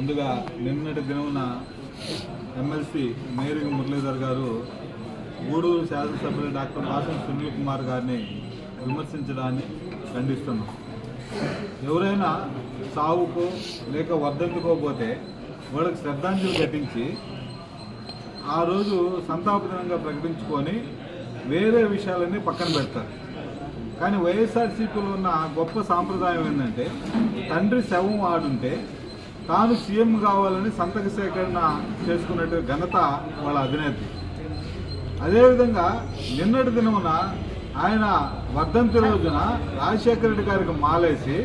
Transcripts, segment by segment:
ముందుగా నిన్నటి దినమున ఎమ్మెల్సీ మేరీ మురళీధర్ గారు గూడూరు శాసనసభ్యులు డాక్టర్ వాసం సునీల్ కుమార్ గారిని విమర్శించడాన్ని ఖండిస్తున్నాం. ఎవరైనా సావుకో లేక వర్ధంతుకోపోతే వాళ్ళకి శ్రద్ధాంజలి ఘటించి ఆ రోజు సంతాప దినంగా ప్రకటించుకొని వేరే విషయాలన్నీ పక్కన పెడతారు. కానీ వైఎస్ఆర్సీపీలో ఉన్న గొప్ప సాంప్రదాయం ఏంటంటే తండ్రి శవం ఆడుంటే తాను సీఎం కావాలని సంతక సేకరణ చేసుకున్నట్టు ఘనత వాళ్ళ అధినేత. అదేవిధంగా నిన్నటి దినమున ఆయన వర్ధంతి రోజున రాజశేఖర రెడ్డి గారికి మాలేసి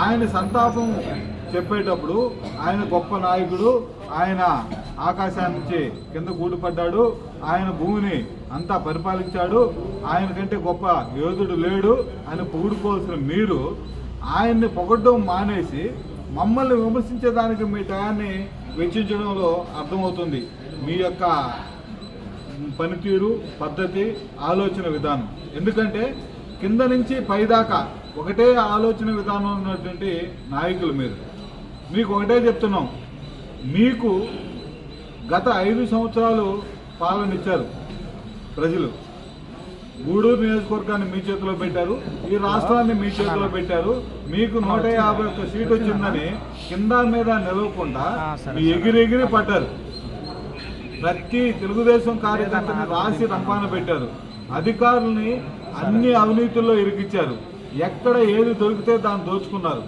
ఆయన సంతాపం చెప్పేటప్పుడు ఆయన గొప్ప నాయకుడు, ఆయన ఆకాశాన్ని నుంచి కింద గూడుపడ్డాడు, ఆయన భూమిని అంతా పరిపాలించాడు, ఆయన కంటే గొప్ప యోధుడు లేడు అని పొగుడుకోవాల్సిన మీరు ఆయన్ని పొగడ్డం మానేసి మమ్మల్ని విమర్శించేదానికి మీ టయాన్ని వెచ్చించడంలో అర్థమవుతుంది మీ యొక్క పనితీరు, పద్ధతి, ఆలోచన విధానం. ఎందుకంటే కింద నుంచి పైదాకా ఒకటే ఆలోచన విధానం ఉన్నటువంటి నాయకులు మీరు. మీకు ఒకటే చెప్తున్నాం, మీకు గత 5 సంవత్సరాలు పాలన ఇచ్చారు ప్రజలు. గూడూరు నియోజకవర్గాన్ని మీ చేతిలో పెట్టారు, ఈ రాష్ట్రాన్ని మీ చేతిలో పెట్టారు. మీకు 151 సీట్ వచ్చిందని కింద మీద నిలవకుండా మీ ఎగిరి పడ్డారు. ప్రతి తెలుగుదేశం కార్యకర్తని రాసి రంపాన పెట్టారు. అధికారుల్ని అన్ని అవినీతుల్లో ఇరికిచ్చారు. ఎక్కడ ఏది దొరికితే దాన్ని దోచుకున్నారు.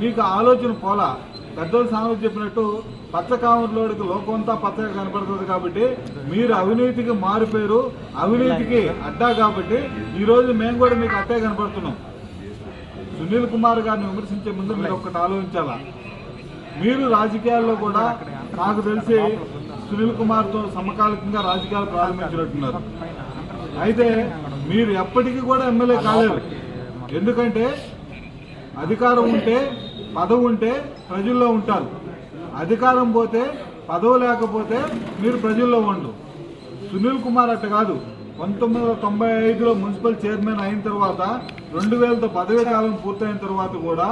మీకు ఆలోచన పోలా. పెద్దలు సామెత చెప్పినట్టు పచ్చ కామర్లోడికి లోకమంతా పచ్చగా కనపడుతుంది. కాబట్టి మీరు అవినీతికి మారిపోయారు, అవినీతికి అడ్డా. కాబట్టి ఈరోజు మేము కూడా మీకు అట్టే కనపడుతున్నాం. సునీల్ కుమార్ గారిని విమర్శించే ముందు మీరు ఒక్కటి ఆలోచించాలా. మీరు రాజకీయాల్లో కూడా నాకు తెలిసి సునీల్ కుమార్తో సమకాలికంగా రాజకీయాలు ప్రారంభించినట్టున్నారు. అయితే మీరు ఎప్పటికీ కూడా ఎమ్మెల్యే కాలేరు. ఎందుకంటే అధికారం ఉంటే, పదవి ఉంటే ప్రజల్లో ఉంటారు. అధికారం పోతే, పదవి లేకపోతే మీరు ప్రజల్లో ఉండరు. సునీల్ కుమార్ అట్ట కాదు. 1995లో మున్సిపల్ చైర్మన్ అయిన తర్వాత 2000తో పదవీ కాలం పూర్తయిన తర్వాత కూడా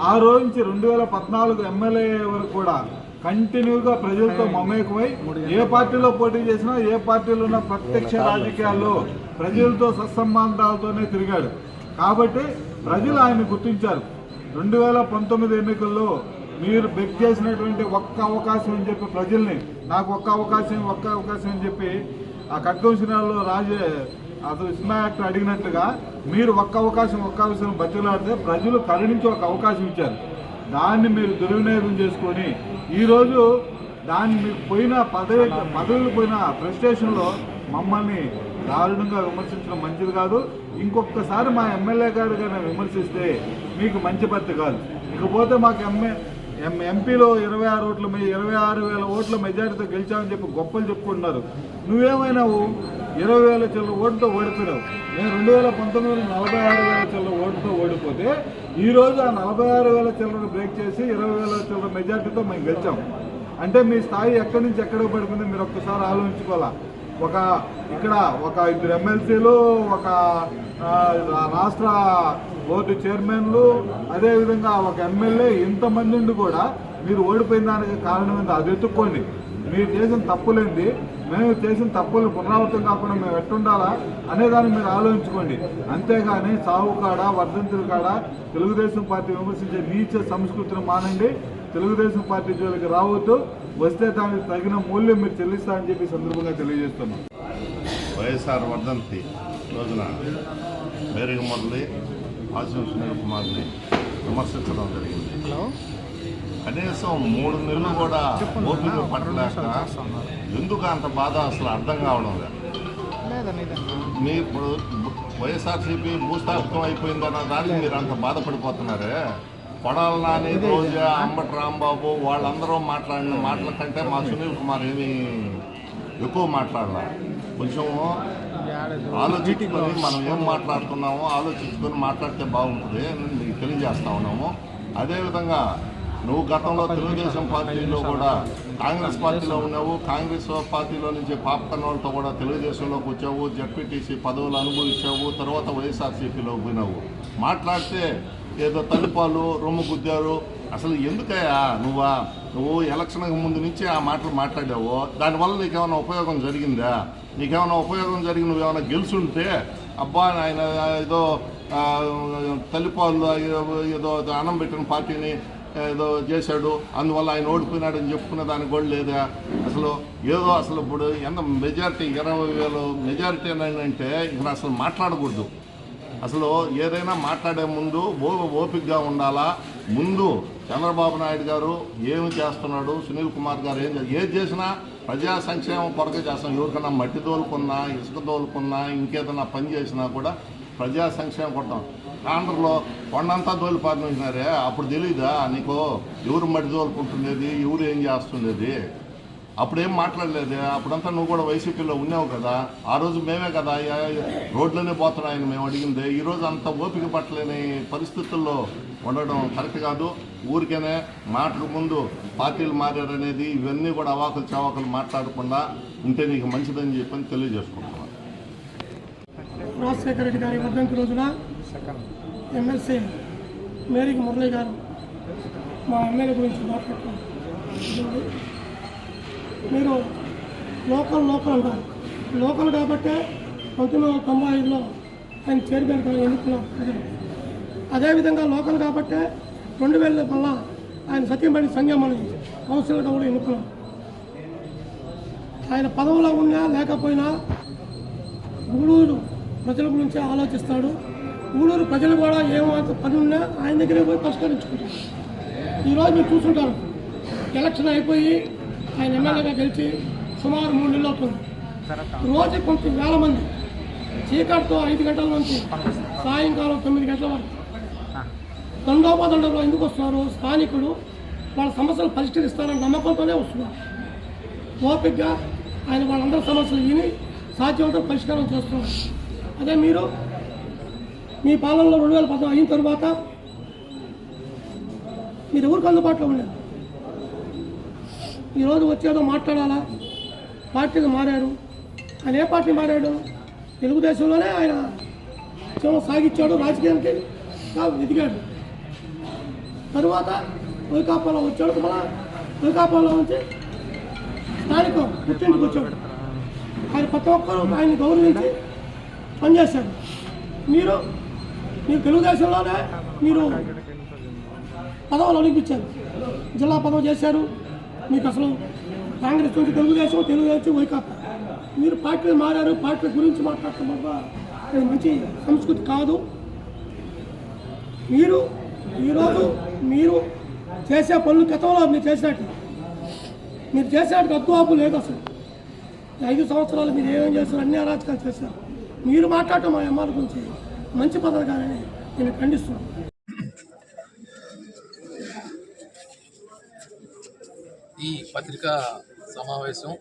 ఆ రోజు నుంచి 2014 ఎమ్మెల్యే వరకు కూడా కంటిన్యూగా ప్రజలతో మమేకమై ఏ పార్టీలో పోటీ చేసినా, ఏ పార్టీలో ఉన్న ప్రత్యక్ష రాజకీయాల్లో ప్రజలతో సత్సంబంధాలతోనే తిరిగాడు. కాబట్టి ప్రజలు ఆయన్ని గుర్తించారు. 2019 ఎన్నికల్లో మీరు బెక్ చేసినటువంటి ఒక్క అవకాశం అని చెప్పి ప్రజల్ని, నాకు ఒక్క అవకాశం అని చెప్పి ఆ ఖడ్గంశనాల్లో అసలు సినిమా యాక్టర్ అడిగినట్టుగా మీరు ఒక్క అవకాశం బతిలాడితే ప్రజలు కరుణించి ఒక అవకాశం ఇచ్చారు. దాన్ని మీరు దుర్వినియోగం చేసుకొని ఈరోజు దాన్ని మీకు పోయిన పదవులు పోయిన ఫ్రస్ట్రేషన్లో మమ్మల్ని దారుణంగా విమర్శించడం మంచిది కాదు. ఇంకొకసారి మా ఎమ్మెల్యే గారు కానీ విమర్శిస్తే మీకు మంచి పద్ధతి కాదు. ఇకపోతే మాకు ఎంపీలో 26,000 ఓట్ల మెజారిటీతో గెలిచామని చెప్పి గొప్పలు చెప్పుకుంటున్నారు. నువ్వేమైనావు 20,000 చిల్లర ఓటుతో ఓడిపోయావు. నేను 2019లో 46,000 చిల్లర ఓటుతో ఓడిపోతే ఈరోజు ఆ 46,000 చిల్లర బ్రేక్ చేసి 20,000 చిల్లర మెజారిటీతో మేము గెలిచాం. అంటే మీ స్థాయి ఎక్కడి నుంచి ఎక్కడికి పడిపోయిందో మీరు ఒక్కసారి ఆలోచించుకోవాలా. ఇక్కడ ఒక 2 ఎమ్మెల్సీలు, ఒక రాష్ట్ర బోర్డు చైర్మన్లు, అదేవిధంగా ఒక ఎమ్మెల్యే, ఇంతమంది ఉండి కూడా మీరు ఓడిపోయిన దానికి కారణం ఏంటో అది ఎత్తుక్కోండి. మీరు చేసిన తప్పులేంది, మేము చేసిన తప్పులు పునరావృతం కాకుండా మేము ఎట్టుండాలా అనేదాన్ని మీరు ఆలోచించుకోండి. అంతేగాని సావు కాడ, వర్ధంతుల కాడ తెలుగుదేశం పార్టీ విమర్శించే నీచ సంస్కృతిని మానండి. తెలుగుదేశం పార్టీ జోలికి రావద్దు. వస్తే దానికి తగిన మూల్యం మీరు చెల్లిస్తారని చెప్పి సందర్భంగా తెలియజేస్తున్నాం. వైఎస్ఆర్ వర్ధంతి రోజున మేరీ మురళి, వాసం సునీల్ కుమార్ని విమర్శించడం జరిగింది. కనీసం 3 నెలలు కూడా ఓపిక పట్టలేక ఎందుకు అంత బాధ అసలు అర్థం కావడం లేదు. మీ ఇప్పుడు వైఎస్ఆర్సీపీ భూస్థాపితం అయిపోయిందన్న దానికి మీరు అంత బాధపడిపోతున్నారే. కొడాలి నాని, రోజా, అంబటి రాంబాబు వాళ్ళందరూ మాట్లాడిన మాటల కంటే మా సునీల్ కుమార్ ఏమీ ఎక్కువ మాట్లాడాల. కొంచెం ఆలోచించుకొని మనం ఏం మాట్లాడుతున్నామో ఆలోచించుకొని మాట్లాడితే బాగుంటుంది అని తెలియజేస్తా ఉన్నాము. అదేవిధంగా నువ్వు గతంలో తెలుగుదేశం పార్టీలో కూడా కాంగ్రెస్ పార్టీలో ఉన్నావు. కాంగ్రెస్ పార్టీలో నుంచి పాపకన్నోళ్ళతో కూడా తెలుగుదేశంలోకి వచ్చావు, జడ్పీటీసీ పదవులు అనుభవించావు, తర్వాత వైఎస్ఆర్సీపీలో పోయినావు. మాట్లాడితే ఏదో తల్లిపాలు రొమ్ము గుద్దారు. అసలు ఎందుకయ్యా నువ్వు ఎలక్షన్కి ముందు నుంచి ఆ మాటలు మాట్లాడావు, దానివల్ల నీకేమైనా ఉపయోగం జరిగిందా? నీకేమైనా ఉపయోగం జరిగి నువ్వేమైనా గెలుచుంటే అబ్బా ఆయన ఏదో తల్లిపాలు ఏదో అన్నం పెట్టిన పార్టీని ఏదో చేశాడు అందువల్ల ఆయన ఓడిపోయినాడని చెప్పుకునే దానికి కూడా లేదా? అసలు ఇప్పుడు ఎంత మెజారిటీ 20,000 మెజారిటీ అంటే ఇక్కడ అసలు మాట్లాడకూడదు. అసలు ఏదైనా మాట్లాడే ముందు ఓపికగా ఉండాలా. ముందు చంద్రబాబు నాయుడు గారు ఏమి చేస్తున్నాడు, సునీల్ కుమార్ గారు ఏది చేసినా ప్రజా సంక్షేమం కొరకే చేస్తాం. ఎవరికైనా మట్టి తోలుకున్నా, ఇసుక తోలుకున్నా, ఇంకేదైనా పని చేసినా కూడా ప్రజా సంక్షేమం కొట్టాం. ఆంధ్రలో కొండంతా తోలిపారినారే, అప్పుడు తెలీదా నీకు ఎవరు మట్టి తోలుకుంటుండేది, ఎవరు ఏం చేస్తుండేది? అప్పుడేం మాట్లాడలేదు. అప్పుడంతా నువ్వు కూడా వైసీపీలో ఉన్నావు కదా. ఆ రోజు మేమే కదా రోడ్లోనే పోతున్నాయని మేము అడిగింది. ఈరోజు అంత ఓపిక పట్టలేని పరిస్థితుల్లో ఉండడం కరెక్ట్ కాదు. ఊరికేనే మాటకు ముందు పార్టీలు మారారనేది ఇవన్నీ కూడా అవాకులు చవాకులు మాట్లాడకుండా ఉంటే నీకు మంచిదని చెప్పని తెలియజేసుకుంటున్నాను. రాజశేఖర రెడ్డి గారి వర్ధంతి రోజున ఎమ్మెల్సీ మేరీకి మురళి గారు మా ఎమ్మెల్యే గురించి మాట్లాడుతున్నారు. మీరు లోకల్ అంటారు. లోకల్ కాబట్టే 1995లో ఆయన చైర్మన్గా ఎన్నుకున్నారు ప్రజలు. అదేవిధంగా లోకల్ కాబట్టే 2000 మళ్ళా ఆయన సత్యమణి సంగమని కౌన్సిలర్గా కూడా ఎన్నుకున్నారు. ఆయన పదవిలో ఉన్నా లేకపోయినా గూడూరు ప్రజల గురించి ఆలోచిస్తాడు. గూడూరు ప్రజలు కూడా ఏమాత్ర పని ఉన్నా ఆయన దగ్గరే పోయి పరిష్కరించుకుంటారు. ఈరోజు మీరు చూసుకుంటారు, ఎలక్షన్ అయిపోయి ఆయన ఎమ్మెల్యేగా గెలిచి సుమారు 3 నెలలు అవుతుంది. రోజు కొంత వేల మంది చీకటితో 5 గంటల నుంచి సాయంకాలం 9 గంటల వరకు దండోపదండలో ఎందుకు వస్తున్నారు? స్థానికులు వాళ్ళ సమస్యలు పరిష్కరిస్తారని నమ్మకంతోనే వస్తున్నారు. ఓపికగా ఆయన వాళ్ళందరి సమస్యలు విని సాధ్యమంతా పరిష్కారం చేస్తున్నారు. అదే మీరు మీ పాలనలో 2010 అయిన తర్వాత మీరు ఎవరికి అందుబాటులో ఉండేది? ఈరోజు వచ్చేదో మాట్లాడాలా, పార్టీలు మారారు. ఆయన ఏ పార్టీ మారాడు? తెలుగుదేశంలోనే ఆయన జీవనం సాగించాడు, రాజకీయానికి ఎదిగాడు. తరువాత వైకాపాలో వచ్చాడు. మళ్ళా వైకాపాలో నుంచి స్థానికం పుట్టింటికి వచ్చాడు. ఆయన ప్రతి ఒక్కరూ ఆయన్ని గౌరవించి పనిచేశాడు. మీరు తెలుగుదేశంలోనే మీరు పదవులు అనిపించారు, జిల్లా పదవి చేశారు. మీకు అసలు కాంగ్రెస్ నుంచి తెలుగుదేశం వైకాపా మీరు పార్టీలు మారారు. పార్టీల గురించి మాట్లాడటం వల్ల అది మంచి సంస్కృతి కాదు. ఈరోజు మీరు చేసే పనులు గతంలో మీరు చేసినట్టు అద్దువాపు లేదు. అసలు 5 సంవత్సరాలు మీరు ఏమేం చేస్తారు, అన్ని అరాచకాలు చేశారు. మీరు మాట్లాడటం మా అమ్మాల గురించి మంచి పద్ధతి కాదని నేను ఖండిస్తున్నాను. ఈ పత్రికా సమావేశం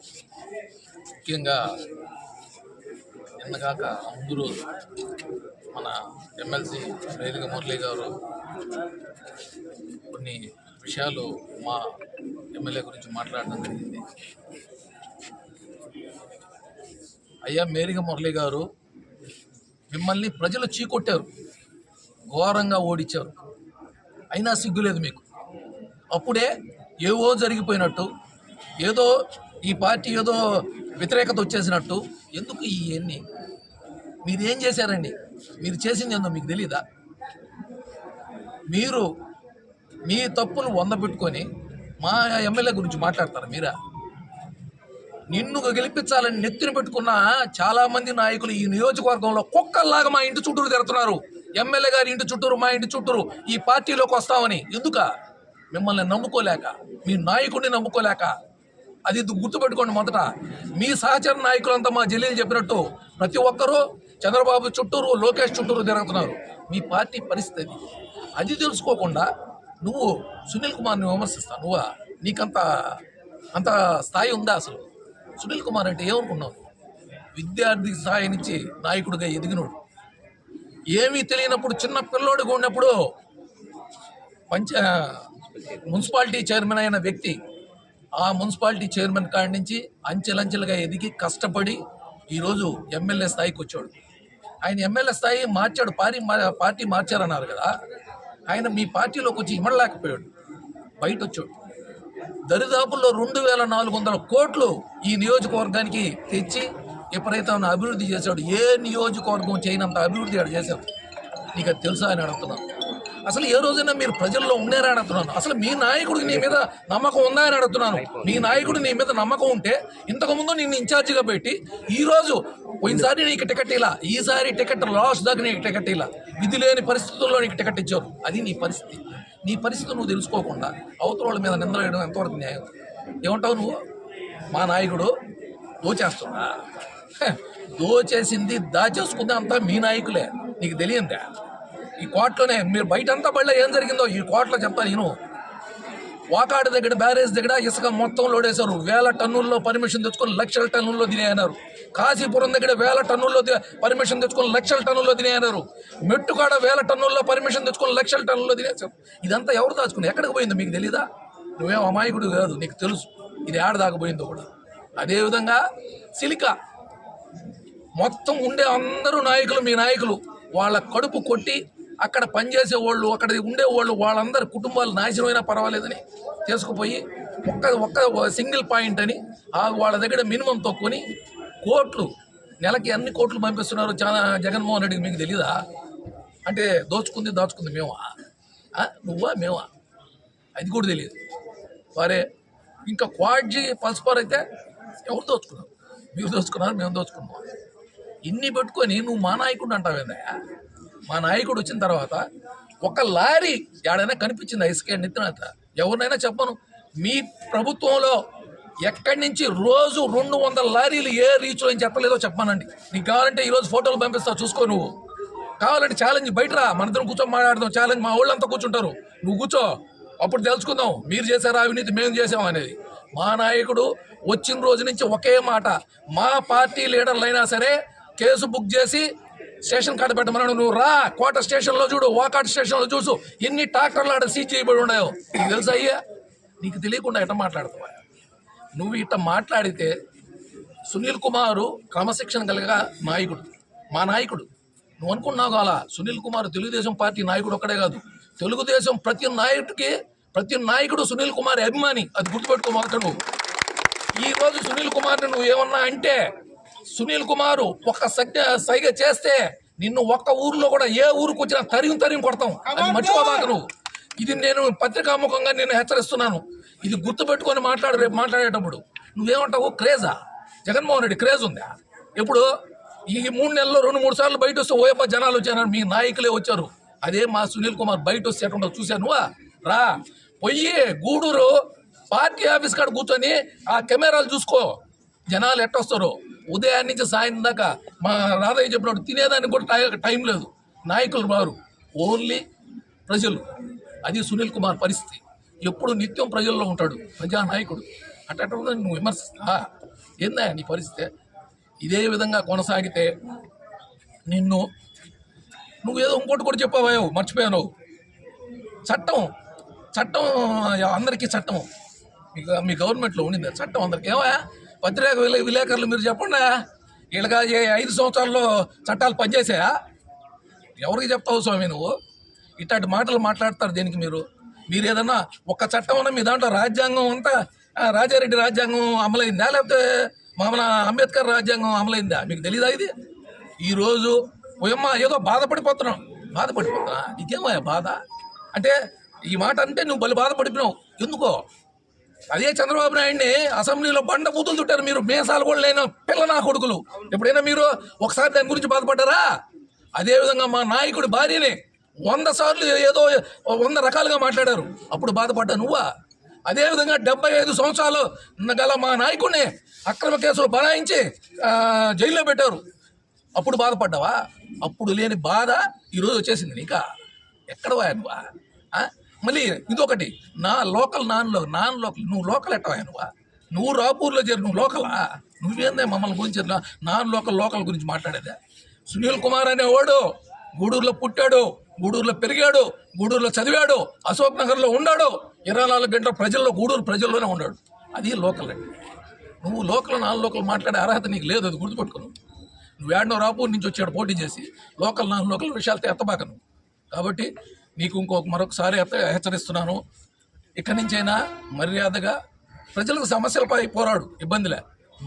ముఖ్యంగా నిన్నగాక ముందు రోజు మన ఎమ్మెల్సీ మేరీకి మురళి గారు కొన్ని విషయాలు మా ఎమ్మెల్యే గురించి మాట్లాడడం జరిగింది. అయ్యా మేరీకి మురళి గారు, మిమ్మల్ని ప్రజలు చీకొట్టారు, ఘోరంగా ఓడించారు, అయినా సిగ్గులేదు మీకు. అప్పుడే ఏవో జరిగిపోయినట్టు, ఏదో ఈ పార్టీ ఏదో వ్యతిరేకత వచ్చేసినట్టు ఎందుకు ఇవన్నీ? మీరేం చేశారండి? మీరు చేసింది ఏందో మీకు తెలీదా? మీరు మీ తప్పులు 100 పెట్టుకొని మా ఎమ్మెల్యే గురించి మాట్లాడతారా మీరా? నిన్ను గెలిపించాలని నెత్తిన పెట్టుకున్న చాలామంది నాయకులు ఈ నియోజకవర్గంలో కుక్కల్లాగా మా ఇంటి చుట్టూరు తిరుగుతున్నారు. ఎమ్మెల్యే గారి ఇంటి చుట్టూరు, మా ఇంటి చుట్టూరు ఈ పార్టీలోకి వస్తామని. ఎందుక? మిమ్మల్ని నమ్ముకోలేక, మీ నాయకుడిని నమ్ముకోలేక. అది గుర్తుపెట్టుకోండి. మొదట మీ సహచర నాయకులంతా మా జిల్లాలు చెప్పినట్టు ప్రతి ఒక్కరూ చంద్రబాబు చుట్టూరు, లోకేష్ చుట్టూరు తిరుగుతున్నారు. మీ పార్టీ పరిస్థితి అది తెలుసుకోకుండా నువ్వు సునీల్ కుమార్ని విమర్శిస్తావు. నువ్వా? నీకంత స్థాయి ఉందా అసలు? సునీల్ కుమార్ అంటే ఏమనుకున్నావు? విద్యార్థి స్థాయి నుంచి నాయకుడిగా ఎదిగినోడు, ఏమీ తెలియనప్పుడు చిన్న పిల్లోడుగా ఉన్నప్పుడు మున్సిపాలిటీ చైర్మన్ అయిన వ్యక్తి, ఆ మున్సిపాలిటీ చైర్మన్ కాడి నుంచి అంచెలంచెలుగా ఎదిగి కష్టపడి ఈరోజు ఎమ్మెల్యే స్థాయికి వచ్చాడు. ఆయన ఎమ్మెల్యే స్థాయి మార్చాడు, పార్టీ మార్చారన్నారు కదా. ఆయన మీ పార్టీలోకి వచ్చి ఇమ్మడలేకపోయాడు, బయట వచ్చాడు. దరిదాపుల్లో 2400 కోట్లు ఈ నియోజకవర్గానికి తెచ్చి విపరీతమైన అభివృద్ధి చేశాడు. ఏ నియోజకవర్గం చేయనంత అభివృద్ధి ఆడ చేశాడు. నీకు అది తెలుసా అని అడుగుతున్నాను. అసలు ఏ రోజైనా మీరు ప్రజల్లో ఉన్నారా అని అడుగుతున్నాను. అసలు మీ నాయకుడికి నీ మీద నమ్మకం ఉందా అని అడుగుతున్నాను. మీ నాయకుడు నీ మీద నమ్మకం ఉంటే ఇంతకుముందు నిన్ను ఇన్ఛార్జిగా పెట్టి ఈరోజు పోయినసారి నీకు టికెట్ ఇలా, ఈసారి టికెట్ లాస్ట్ దాకా నీకు టికెట్ ఇలా, విధి లేని పరిస్థితుల్లో నీకు టికెట్ ఇచ్చారు. అది నీ పరిస్థితి. నీ పరిస్థితి నువ్వు తెలుసుకోకుండా అవతల వాళ్ళ మీద నిందలు వేయడం ఎంతవరకు న్యాయం? ఏమంటావు నువ్వు? మా నాయకుడు దోచేస్తున్నా, దోచేసింది దాచేసుకుంది అంతా మీ నాయకులే. నీకు తెలియందా? ఈ కోటలోనే మీరు బయటంతా బళ్ళ ఏం జరిగిందో ఈ కోటలో చెప్తాను నేను. వాకాడు దగ్గర బ్యారేజ్ దగ్గర ఇసుక మొత్తం లోడేశారు. 1000 టన్నుల్లో పర్మిషన్ తెచ్చుకొని 1,00,000 టన్నుల్లో తినేయన్నారు. కాశీపురం దగ్గర 1000 టన్నుల్లో పర్మిషన్ తెచ్చుకొని 1,00,000 టన్నుల్లో తినేయన్నారు. మెట్టుకాడ 1000 టన్నుల్లో పర్మిషన్ తెచ్చుకొని 1,00,000 టన్నుల్లో తినేసారు. ఇదంతా ఎవరు దాచుకుని ఎక్కడికి పోయిందో మీకు తెలీదా? నువ్వేం అమాయకుడు కాదు, నీకు తెలుసు ఇది ఏడ దాకపోయిందో కూడా. అదేవిధంగా సిలికా మొత్తం ఉండే అందరూ నాయకులు, మీ నాయకులు వాళ్ళ కడుపు కొట్టి అక్కడ పనిచేసే వాళ్ళు, అక్కడ ఉండేవాళ్ళు వాళ్ళందరి కుటుంబాలు నాశనమైనా పర్వాలేదని తీసుకుపోయి ఒక్క సింగిల్ పాయింట్ అని వాళ్ళ దగ్గర మినిమం తక్కువని కోట్లు, నెలకి అన్ని కోట్లు పంపిస్తున్నారు జగన్మోహన్ రెడ్డికి. మీకు తెలీదా? అంటే దాచుకుంది మేమా? నువ్వా మేమా? అది కూడా తెలియదు. వారే ఇంకా క్వాడ్జీ పల్స్పార్ అయితే ఎవరు దోచుకున్నారు? మీరు దోచుకున్నారు, మేము దోచుకున్నాం. ఇన్ని పెట్టుకొని నువ్వు మా నాయకుడు అంటావేందా? మా నాయకుడు వచ్చిన తర్వాత ఒక లారీ ఏడైనా కనిపించింది ఇసుక నెత్తినంత? ఎవరినైనా చెప్పను. మీ ప్రభుత్వంలో ఎక్కడి నుంచి రోజు 200 లారీలు ఏ రీచ్లో నుంచి ఎత్తలేదో చెప్పానండి. నీకు కావాలంటే ఈరోజు ఫోటోలు పంపిస్తా, చూసుకో. నువ్వు కావాలంటే ఛాలెంజ్ బయటరా, మన ఇద్దరం కూర్చొని మాట్లాడదాం. ఛాలెంజ్ మా వాళ్ళంతా కూర్చుంటారు, నువ్వు కూర్చో, అప్పుడు తెలుసుకుందాం మీరు చేశారా అవినీతి, మేము చేసాం అనేది. మా నాయకుడు వచ్చిన రోజు నుంచి ఒకే మాట, మా పార్టీ లీడర్లు అయినా సరే కేసు బుక్ చేసి స్టేషన్ కాడ పెట్టమన్నాడు. నువ్వు రా, కోట స్టేషన్లో చూడు, వాకాట్ స్టేషన్లో చూసు ఎన్ని ట్రాక్టర్లు ఆడ సీజ్ చేయబడి ఉన్నాయో. నీకు తెలుసా అయ్యా? నీకు తెలియకుండా ఎట్ట మాట్లాడతావా? నువ్వు ఇట్ట మాట్లాడితే సునీల్ కుమారు క్రమశిక్షణ కలిగా నాయకుడు, మా నాయకుడు. నువ్వు అనుకున్నావు అలా. సునీల్ కుమార్ తెలుగుదేశం పార్టీ నాయకుడు ఒక్కడే కాదు, తెలుగుదేశం ప్రతి నాయకుడు సునీల్ కుమార్ అభిమాని. అది గుర్తుపెట్టుకో. మొదట నువ్వు ఈరోజు సునీల్ కుమార్ని నువ్వు ఏమన్నా అంటే, సునీల్ కుమారు ఒక సైగ చేస్తే నిన్ను ఒక్క ఊర్లో కూడా ఏ ఊరికి వచ్చినా తరిగి కొడతాం. అది మర్చిపోబాక నువ్వు. ఇది నేను పత్రికాముఖంగా నేను హెచ్చరిస్తున్నాను. ఇది గుర్తుపెట్టుకొని రేపు మాట్లాడేటప్పుడు నువ్వేమంటావు? క్రేజా? జగన్మోహన్ రెడ్డి క్రేజ్ ఉందా? ఇప్పుడు ఈ 3 నెలల్లో 2-3 సార్లు బయట వస్తే ఓయప్ప జనాలు వచ్చారని మీ నాయకులే వచ్చారు. అదే మా సునీల్ కుమార్ బయట వస్తే ఎట్లా చూశాను. నువ్వా రా, పోయి గూడూరు పార్టీ ఆఫీస్ కాడ కూర్చొని ఆ కెమెరాలు చూసుకో, జనాలు ఎట్టొస్తారు. ఉదయాన్నే నుంచి సాయం దాకా మా రాధయ్య చెప్పినట్టు తినేదానికి కూడా టైం లేదు. నాయకులు మారు, ఓన్లీ ప్రజలు. అది సునీల్ కుమార్ పరిస్థితి. ఎప్పుడు నిత్యం ప్రజల్లో ఉంటాడు, ప్రజానాయకుడు. అట్ట నువ్వు విమర్శిస్తా ఏందా నీ పరిస్థితి? ఇదే విధంగా కొనసాగితే నువ్వేదో ఇంకోటి కూడా చెప్పావా, మర్చిపోయాను. చట్టం అందరికీ చట్టం మీ గవర్నమెంట్లో ఉండింది చట్టం అందరికీ. ఏమయ్యా పత్రికా విలేకరులు మీరు చెప్పండి, వీళ్ళగా 5 సంవత్సరాల్లో చట్టాలు పనిచేసాయా? ఎవరికి చెప్తావు స్వామి నువ్వు? ఇట్లాంటి మాటలు మాట్లాడతారు దేనికి? మీరు ఏదన్నా ఒక చట్టం అన్నా మీ దాంట్లో రాజ్యాంగం అంతా రాజారెడ్డి రాజ్యాంగం అమలైందా, లేకపోతే మన అంబేద్కర్ రాజ్యాంగం అమలైందా? మీకు తెలీదా ఇది? ఈరోజు పోయమ్మ ఏదో బాధపడిపోతున్నా. నీకేమయ్యా బాధ? అంటే ఈ మాట అంటే నువ్వు బలి బాధపడిపోయినావు. ఎందుకో? అదే చంద్రబాబు నాయుడిని అసెంబ్లీలో బండ బూతులు చుట్టారు మీరు. మేసాలు కూడా లేని పిల్ల నా కొడుకులు. ఎప్పుడైనా మీరు ఒకసారి దాని గురించి బాధపడ్డారా? అదేవిధంగా మా నాయకుడి భార్యని 100 సార్లు ఏదో 100 రకాలుగా మాట్లాడారు, అప్పుడు బాధపడ్డా నువ్వా? అదేవిధంగా 75 సంవత్సరాలు గల మా నాయకుడిని అక్రమ కేసులు బనాయించి జైల్లో పెట్టారు, అప్పుడు బాధపడ్డావా? అప్పుడు లేని బాధ ఈరోజు వచ్చేసింది నీకా? ఎక్కడ నువ్వా? మళ్ళీ ఇదొకటి, నాన్ లోకల్ నువ్వు లోకల్ ఎట్టవా? నువ్వు రాపూర్లో చేరు, నువ్వు లోకలా? నువ్వేందే మమ్మల్ని గురించి నాన్ లోకల్ గురించి మాట్లాడేదా? సునీల్ కుమార్ అనేవాడు గూడూరులో పుట్టాడు, గూడూరులో పెరిగాడు, గూడూరులో చదివాడు, అశోక్ నగర్లో ఉన్నాడు, 24 గంటల గూడూరు ప్రజల్లోనే ఉన్నాడు. అది లోకల్ అండి. నువ్వు నాన్ లోకల్ మాట్లాడే అర్హత నీకు లేదు, అది గుర్తుపెట్టుకున్నావు. నువ్వు ఏడనో రాపూర్ నుంచి వచ్చాడు పోటీ చేసి నాన్ లోకల్ విషయాలతో ఎత్తబాకను. కాబట్టి నీకు మరొకసారి హెచ్చరిస్తున్నాను, ఇక్కడి నుంచైనా మర్యాదగా ప్రజలకు సమస్యలపై పోరాడు, ఇబ్బందిలే.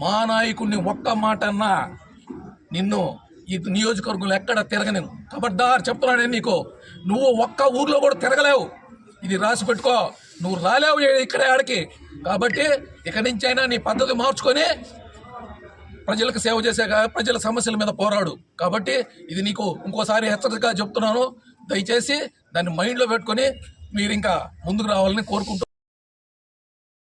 మా నాయకుడిని ఒక్క మాట అన్నా నిన్ను ఈ నియోజకవర్గంలో ఎక్కడ తిరగలేను. ఖబర్దార్ చెప్తున్నానే నీకు, నువ్వు ఒక్క ఊర్లో కూడా తిరగలేవు. ఇది రాసి పెట్టుకో, నువ్వు రాలేవు ఇక్కడే ఆడికి. కాబట్టి ఇక్కడి నుంచైనా నీ పద్ధతి మార్చుకొని ప్రజలకు సేవ చేసే ప్రజల సమస్యల మీద పోరాడు. కాబట్టి ఇది నీకు ఇంకోసారి హెచ్చరికగా చెప్తున్నాను. దయచేసి దాన్ని మైండ్లో పెట్టుకొని మీరు ఇంకా ముందుకు రావాలని కోరుకుంటున్నాను.